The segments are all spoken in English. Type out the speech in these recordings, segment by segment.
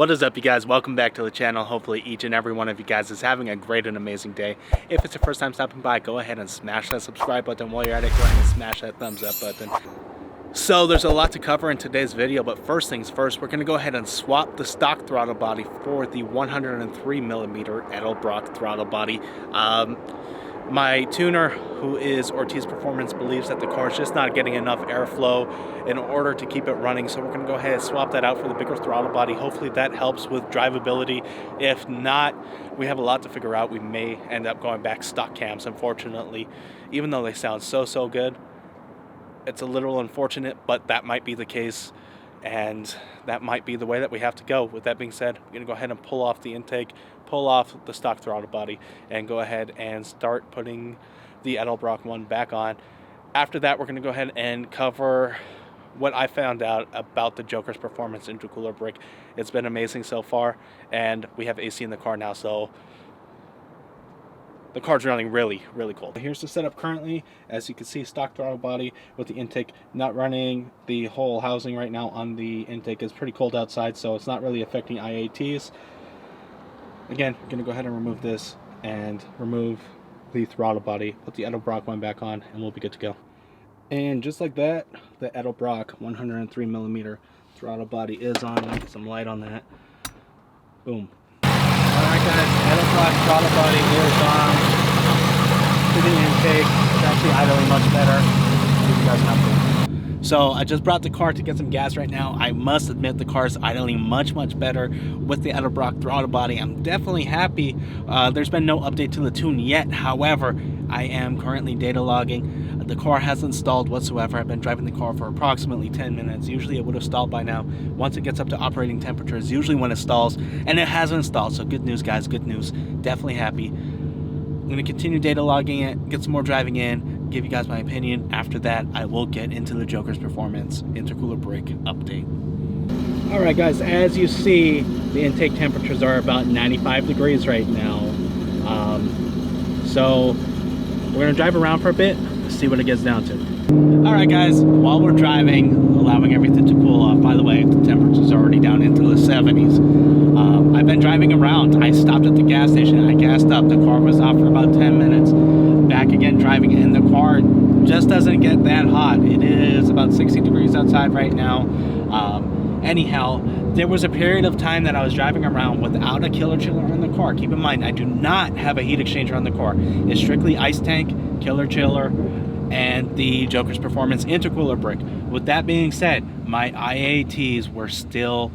What is up, you guys? Welcome back to the channel. Hopefully each and every one of you guys is having a great and amazing day. If it's your first time stopping by, go ahead and smash that subscribe button. While you're at it, go ahead and smash that thumbs up button. So there's a lot to cover in today's video, but first things first, we're going to go ahead and swap the stock throttle body for the 103mm Edelbrock throttle body. My tuner, who is Ortiz Performance, believes that the car is just not getting enough airflow in order to keep it running, so we're going to go ahead and swap that out for the bigger throttle body. Hopefully that helps with drivability. If not, we have a lot to figure out. We may end up going back stock cams, unfortunately. Even though they sound so good, it's a little unfortunate, but that might be the case, and that might be the way that we have to go. With that being said, we're going to go ahead and pull off the intake, pull off the stock throttle body, and go ahead and start putting the Edelbrock one back on. After that, we're going to go ahead and cover what I found out about the Joker's performance intercooler brick. It's been amazing so far, and we have AC in the car now, so the car's running really cold. Here's the setup currently. As you can see, stock throttle body with the intake not running. The whole housing right now on the intake is pretty cold outside, so it's not really affecting IATs. Again, we're going to go ahead and remove this and remove the throttle body, put the Edelbrock one back on, and we'll be good to go. And just like that, the Edelbrock 103mm throttle body is on. Let me get some light on that. Boom. Alright guys, Edelbrock throttle body is on to the intake. It's actually idling much better. I'll give you guys an update. So I just brought the car to get some gas right now. I must admit the car is idling much better with the Edelbrock throttle body. I'm definitely happy. There's been no update to the tune yet. However, I am currently data logging. The car hasn't stalled whatsoever. I've been driving the car for approximately 10 minutes. Usually it would have stalled by now. Once it gets up to operating temperatures, usually when it stalls, and it hasn't stalled. So good news, guys, good news. Definitely happy. I'm going to continue data logging it, get some more driving in, give you guys my opinion. After that, I will get into the Joker's performance intercooler brick update. Alright guys, as you see, the intake temperatures are about 95 degrees right now. So we're going to drive around for a bit, see what it gets down to. Alright guys, while we're driving, allowing everything to cool off, by the way, the temperature's already down into the 70s. I've been driving around. I stopped at the gas station, I gassed up, the car was off for about 10 minutes. Back again driving, and the car just doesn't get that hot. It is about 60 degrees outside right now. Anyhow, there was a period of time that I was driving around without a killer chiller in the car. Keep in mind, I do not have a heat exchanger on the car. It's strictly ice tank, killer chiller, and the Joker's performance intercooler brick. With that being said, my IATs were still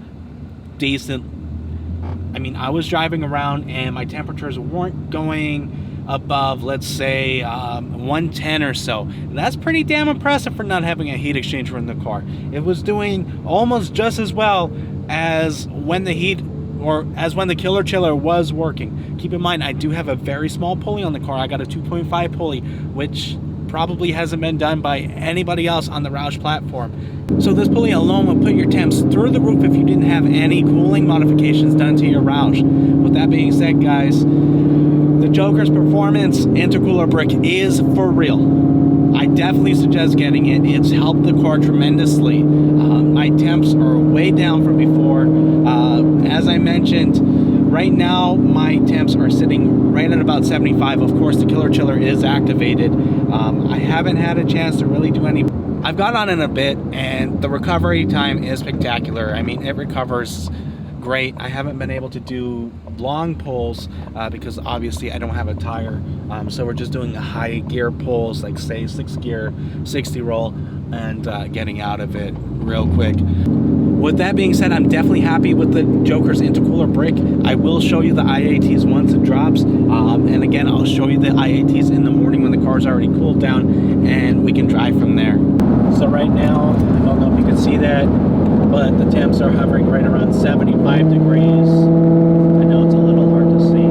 decent. I mean, I was driving around and my temperatures weren't going above, let's say, 110 or so. And that's pretty damn impressive for not having a heat exchanger in the car. It was doing almost just as well as when the killer chiller was working. Keep in mind, I do have a very small pulley on the car. I got a 2.5 pulley, which probably hasn't been done by anybody else on the Roush platform. So this pulley alone will put your temps through the roof if you didn't have any cooling modifications done to your Roush. With that being said, guys, the Joker's performance intercooler brick is for real. I definitely suggest getting it. It's helped the car tremendously. My temps are way down from before. As I mentioned, right now my temps are sitting right at about 75. Of course, the killer chiller is activated. I haven't had a chance to really do any. I've got on in a bit, and the recovery time is spectacular. I mean, it recovers great. I haven't been able to do long pulls because obviously I don't have a tire. So we're just doing high gear pulls, like say 6 gear, 60 roll, and getting out of it real quick. With that being said, I'm definitely happy with the Joker's intercooler brick. I will show you the IATs once it drops. And again, I'll show you the IATs in the morning when the car's already cooled down and we can drive from there. So right now, I don't know if you can see that, but the temps are hovering right around 75 degrees. I know it's a little hard to see.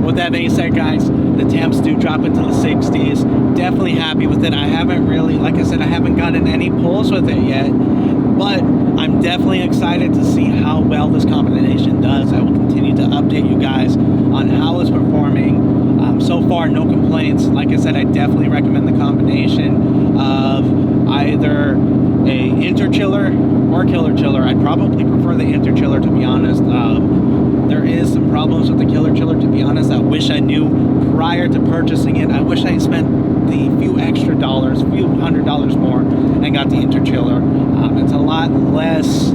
With that being said, guys, the temps do drop into the 60s. Definitely happy with it. I haven't really, like I said, I haven't gotten any pulls with it yet. But I'm definitely excited to see how well this combination does. I will continue to update you guys on how it's performing. So far, no complaints. Like I said, I definitely recommend the combination of either a interchiller or killer chiller. I'd probably prefer the interchiller, to be honest. There is some problems with the killer chiller, to be honest. I wish I knew prior to purchasing it. I wish I spent the few extra dollars, few $100 more, and got the interchiller. It's a lot less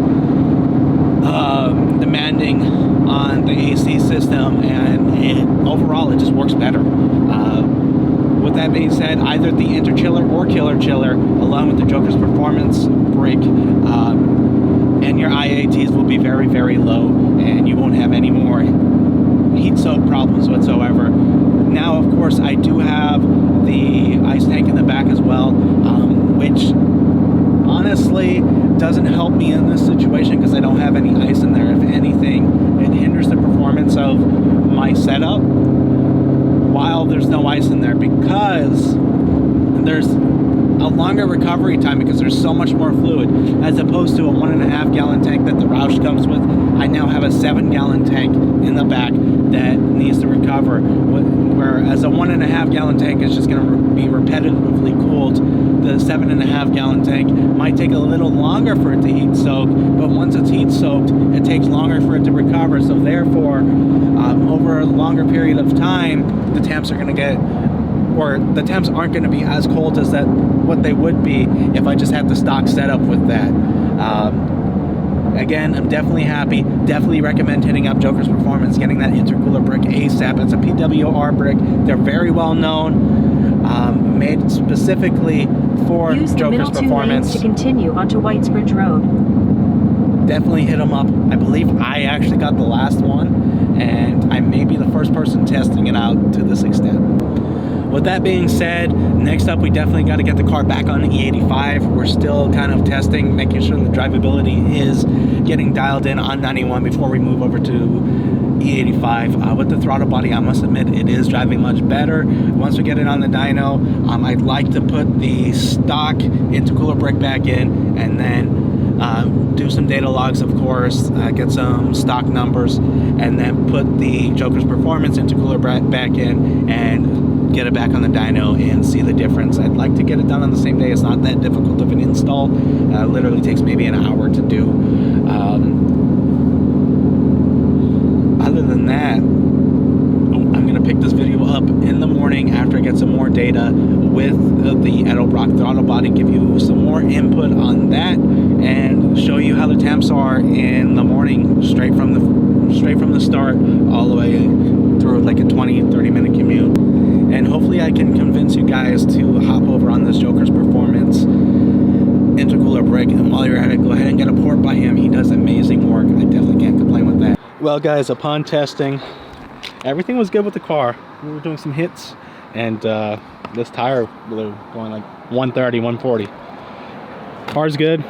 demanding on the AC system, and overall it just works better. With that being said, either the interchiller or killer chiller, along with the Joker's performance brick, and your IATs will be very, very low, and you won't have any more heat soak problems whatsoever. Now, of course, I do have the ice tank in the back as well, which honestly doesn't help me in this situation because I don't have any ice in there. If anything, it hinders the performance of my setup while there's no ice in there, because there's a longer recovery time because there's so much more fluid, as opposed to a 1.5 gallon tank that the Roush comes with. I now have a 7 gallon tank in the back that needs to recover, whereas a 1.5 gallon tank is just going to be repetitively cooled. The 7.5 gallon tank might take a little longer for it to heat soak, but once it's heat soaked, it takes longer for it to recover. So therefore, over a longer period of time, the temps are going to get, or the temps aren't going to be as cold as what they would be if I just had the stock setup with that. Again, I'm definitely happy. Definitely recommend hitting up Joker's Performance, getting that intercooler brick ASAP. It's a PWR brick. They're very well known, made specifically for Use Joker's the Performance. To continue onto Whitesbridge Road. Definitely hit them up. I believe I actually got the last one, and I may be the first person testing it out to this extent. With that being said, next up we definitely got to get the car back on the E85. We're still kind of testing, making sure the drivability is getting dialed in on 91 before we move over to E85. With the throttle body, I must admit it is driving much better. Once we get it on the dyno, I'd like to put the stock intercooler brick back in, and then do some data logs, of course, get some stock numbers, and then put the Joker's Performance intercooler back in and get it back on the dyno and see the difference. I'd like to get it done on the same day. It's not that difficult of an install. Literally takes maybe an hour to do. Other than that, I'm going to pick this video up in the morning after I get some more data with the Edelbrock throttle body, give you some more input on that, and show you how the temps are in the morning, straight from the start all the way through like a 20-30 minute commute. And hopefully I can convince you guys to hop over on this Joker's Performance intercooler brick, and while you're at it, go ahead and get a port by him. He does amazing work. I definitely can't complain with that. Well guys, upon testing, everything was good with the car. We were doing some hits, and this tire blew, going like 130, 140. Car's good.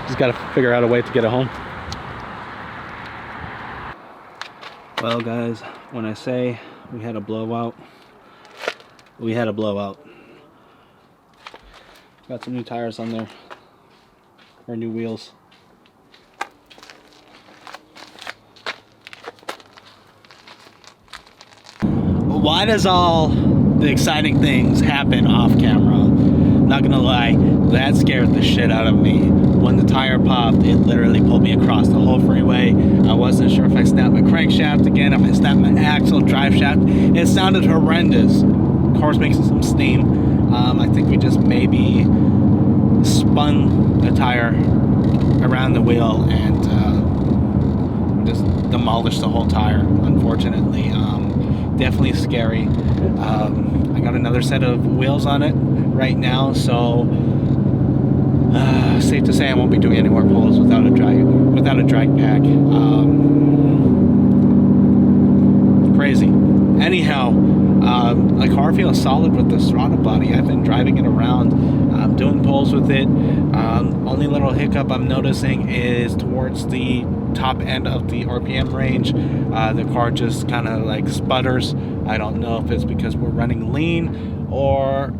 Just got to figure out a way to get it home. Well guys, when I say we had a blowout, we had a blowout. Got some new tires on there, or new wheels. Why does all the exciting things happen off camera? Not gonna lie, that scared the shit out of me. When the tire popped, it literally pulled me across the whole freeway. I wasn't sure if I snapped my crankshaft again, if I snapped my axle, drive shaft. It sounded horrendous. Of course, making some steam. I think we just maybe spun the tire around the wheel and just demolished the whole tire, unfortunately. Definitely scary. I got another set of wheels on it right now, so safe to say I won't be doing any more pulls without a drag pack. Crazy. Anyhow, the car feels solid with the throttle body. I've been driving it around, doing pulls with it. Only little hiccup I'm noticing is towards the top end of the RPM range. The car just kind of like sputters. I don't know if it's because we're running lean or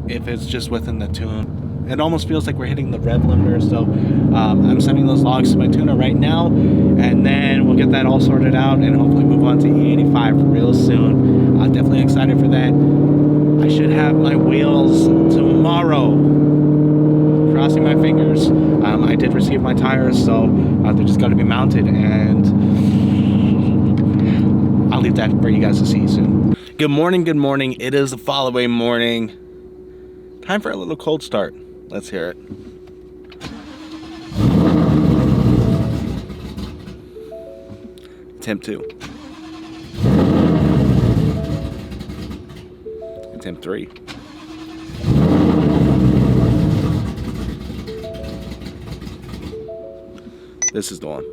if it's just within the tune. It almost feels like we're hitting the rev limiter, so I'm sending those logs to my tuner right now, and then we'll get that all sorted out and hopefully move on to E85 real soon. Definitely excited for that. I should have my wheels tomorrow. Crossing my fingers. I did receive my tires, so they're just going to be mounted, and I'll leave that for you guys to see soon. Good morning, good morning. It is the following morning. Time for a little cold start. Let's hear it. Attempt 2. Attempt 3. This is the one.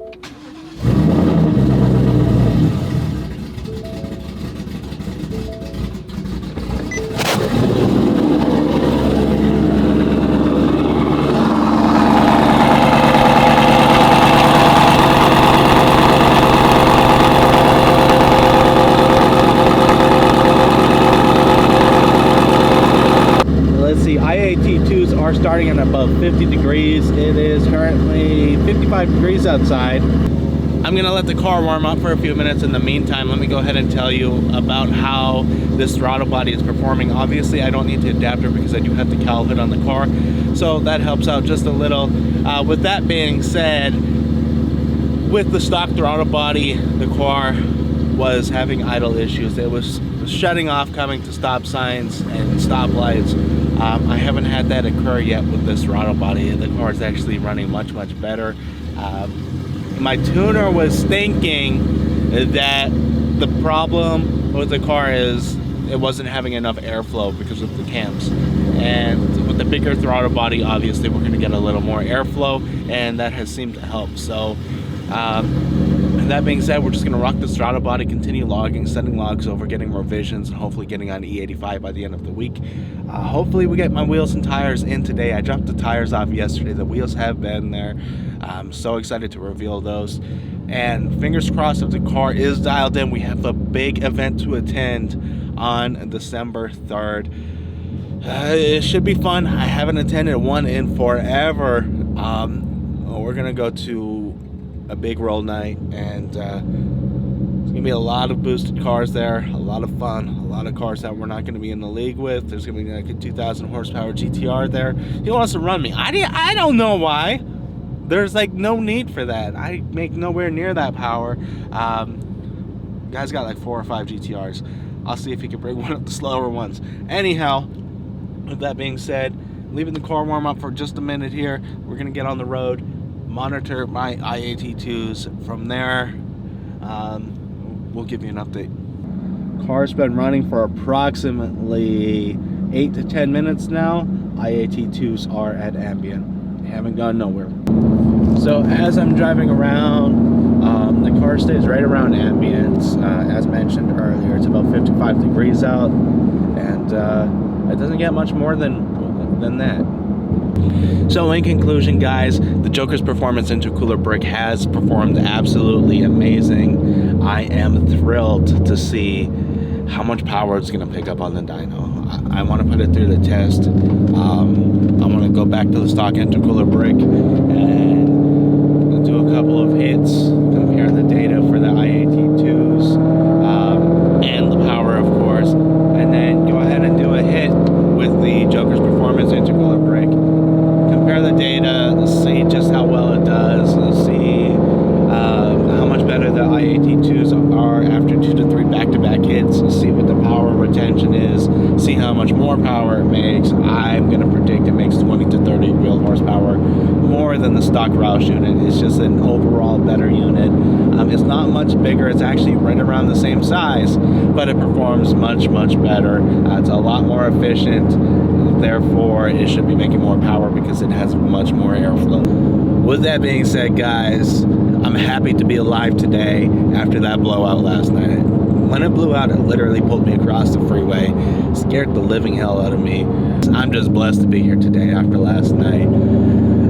Let's see, IAT2s are starting at above 50 degrees. It is currently 55 degrees outside. I'm gonna let the car warm up for a few minutes. In the meantime, let me go ahead and tell you about how this throttle body is performing. Obviously, I don't need the adapter because I do have the cowl hood on the car, so that helps out just a little. With that being said, with the stock throttle body, the car was having idle issues. It was shutting off coming to stop signs and stoplights. I haven't had that occur yet with this throttle body. The car is actually running much better. My tuner was thinking that the problem with the car is it wasn't having enough airflow because of the cams, and with the bigger throttle body, obviously we're going to get a little more airflow, and that has seemed to help. So that being said, we're just going to rock this throttle body, continue logging, sending logs over, getting revisions, and hopefully getting on E85 by the end of the week. Hopefully we get my wheels and tires in today. I dropped the tires off yesterday. The wheels have been there. I'm so excited to reveal those. And fingers crossed, if the car is dialed in, we have a big event to attend on December 3rd. It should be fun. I haven't attended one in forever. We're going to go to a big roll night, and there's gonna be a lot of boosted cars there, a lot of fun, a lot of cars that we're not gonna be in the league with. There's gonna be like a 2,000 horsepower GTR there. He wants to run me. I don't know why. There's like no need for that. I make nowhere near that power. Guy's got like 4 or 5 GTRs. I'll see if he can bring one of the slower ones. Anyhow, with that being said, leaving the car warm up for just a minute here. We're gonna get on the road, monitor my IAT2s. From there, we'll give you an update. Car's been running for approximately 8 to 10 minutes now. IAT2s are at ambient. They haven't gone nowhere. So as I'm driving around, the car stays right around ambient. As mentioned earlier, it's about 55 degrees out, and it doesn't get much more than that. So in conclusion, guys, the Joker's performance intercooler brick has performed absolutely amazing. I am thrilled to see how much power it's going to pick up on the dyno. I want to put it through the test. I want to go back to the stock intercooler brick and do a couple of hits, compare the data for the IAT2s and the power, of course, and then go ahead and do a hit with the Joker's performance intercooler brick. Compare the data, see just how well it does, see how much better the IAT2s are after 2 to 3 back-to-back hits, see what the power retention is, see how much more power it makes. I'm going to predict it makes 20 to 30 real horsepower more than the stock Roush unit. It's just an overall better unit. It's not much bigger. It's actually right around the same size, but it performs much better. It's a lot more efficient. Therefore, it should be making more power because it has much more airflow. With that being said, guys, I'm happy to be alive today after that blowout last night. When it blew out, it literally pulled me across the freeway, scared the living hell out of me. I'm just blessed to be here today after last night.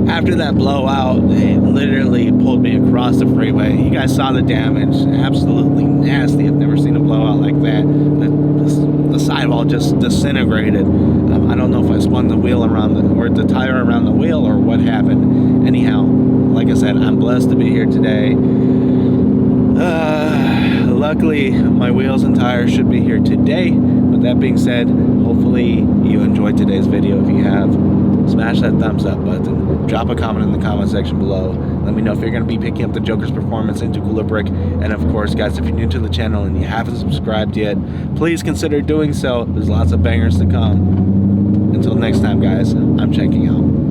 After that blowout, it literally pulled me across the freeway. You guys saw the damage, absolutely nasty. I've never seen a blowout like that. The sidewall just disintegrated. I don't know if I spun the wheel around or the tire around the wheel or what happened. Anyhow, like I said, I'm blessed to be here today. Luckily, my wheels and tires should be here today. With that being said, hopefully you enjoyed today's video. If you have, smash that thumbs up button. Drop a comment in the comment section below. Let me know if you're going to be picking up the Joker's performance into Cooler Brick. And of course, guys, if you're new to the channel and you haven't subscribed yet, please consider doing so. There's lots of bangers to come. Until next time, guys, I'm checking out.